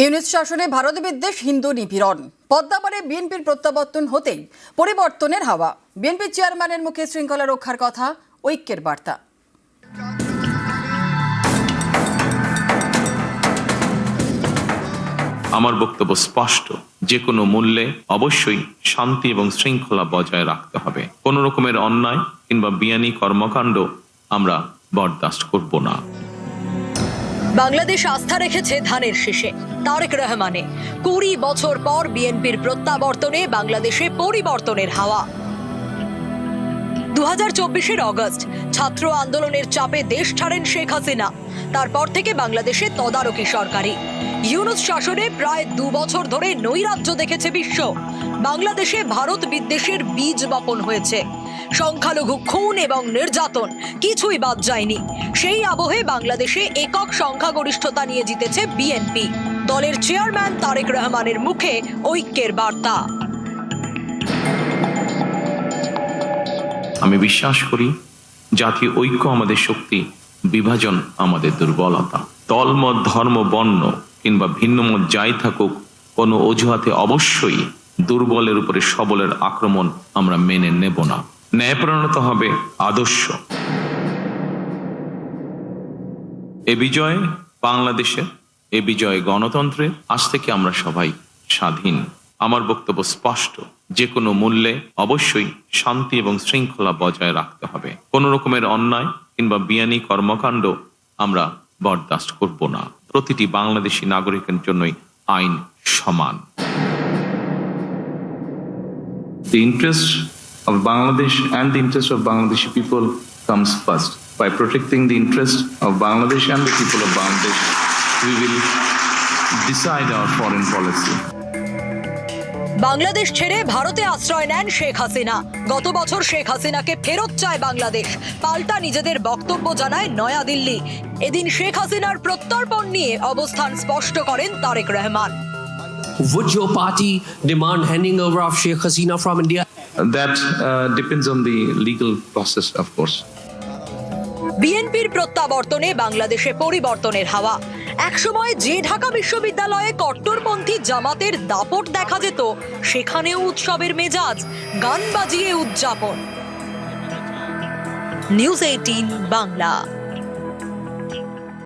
ইউনুস শাসনে ভারত বিদ্বেষ, হিন্দু নিপীড়ন, পদ্মাপাড়ে বিএনপির প্রত্যাবর্তন হতেই পরিবর্তনের হাওয়া। বিএনপি চেয়ারম্যানের মুখে শৃঙ্খলা রক্ষার কথা, ঐক্যের বার্তা। আমার বক্তব্য স্পষ্ট, যে কোনো মূল্যে অবশ্যই শান্তি এবং শৃঙ্খলা বজায় রাখতে হবে। কোনো রকমের অন্যায় কিংবা বিয়ানি কর্মকাণ্ড আমরা বরদাস্ত করব না। বাংলাদেশ আস্থা রেখেছে ধানের শীষে, তারেক রহমানে। 20 বছর পর বিএনপির প্রত্যাবর্তনে বাংলাদেশে পরিবর্তনের হাওয়া। 2024-এর অগস্ট ছাত্র আন্দোলনের চাপে দেশ ছাড়েন শেখ হাসিনা। তারপর থেকে বাংলাদেশে তদারকি সরকারি। ইউনুস শাসনে প্রায় 2 বছর ধরে নৈরাজ্য দেখেছে বিশ্ব। বাংলাদেশে ভারত বিদ্বেষের বীজ বপন হয়েছে। সংখ্যালঘু খুন এবং নির্যাতন কিছুই বাদ যায়নি। সেই আবহে বাংলাদেশে একক সংখ্যাগরিষ্ঠতা নিয়ে জিতেছে বিএনপি। দলের চেয়ারম্যান তারেক রহমানের মুখে ঐক্যের বার্তা। আমি বিশ্বাস করি, জাতীয় ঐক্য আমাদের শক্তি, বিভাজন আমাদের দুর্বলতা। দলমত, ধর্ম, বর্ণ কিংবা ভিন্নমত যাই থাকুক, কোনো অজুহাতে অবশ্যই দুর্বলের উপরে সবলের আক্রমণ আমরা মেনে নেব না। ন্যায়পরায়ণতা হবে আদর্শ। এ বিজয় বাংলাদেশের, এ বিজয় গণতন্ত্রের। আজ থেকে আমরা সবাই স্বাধীন। আমার বক্তব্য স্পষ্ট, যে কোনো মূল্যে অবশ্যই শান্তি এবং শৃঙ্খলা বজায় রাখতে হবে। কোনো রকমের অন্যায় কিংবা বিয়ানি কর্মকাণ্ড আমরা বরদাস্ত করব না। প্রতিটি বাংলাদেশী নাগরিকের জন্যই আইন সমান। The interest of Bangladesh and the interest of Bangladeshi people comes first. By protecting the interest of Bangladesh and the people of Bangladesh, we will decide our foreign policy. Bangladesh ছেড়ে ভারতে আশ্রয় নেন শেখ হাসিনা। গত বছর শেখ হাসিনাকে ফেরত চায় বাংলাদেশ। পাল্টা নিজেদের বক্তব্য জানায় নয়াদিল্লি। এদিন শেখ হাসিনার প্রত্যর্পণ নিয়ে অবস্থান স্পষ্ট করেন Tarique Rahman. Would your party demand handing over of Sheikh Hasina from India? That depends on the legal process, of course. বিএনপির প্রত্যাবর্তনে বাংলাদেশে পরিবর্তনের হাওয়া। একসময় যে ঢাকা বিশ্ববিদ্যালয়ে কট্টরপন্থী জামাতের দাপট দেখা যেত, সেখানেও উৎসবের মেজাজ, গান বাজিয়ে উদযাপন। নিউজ 18 বাংলা।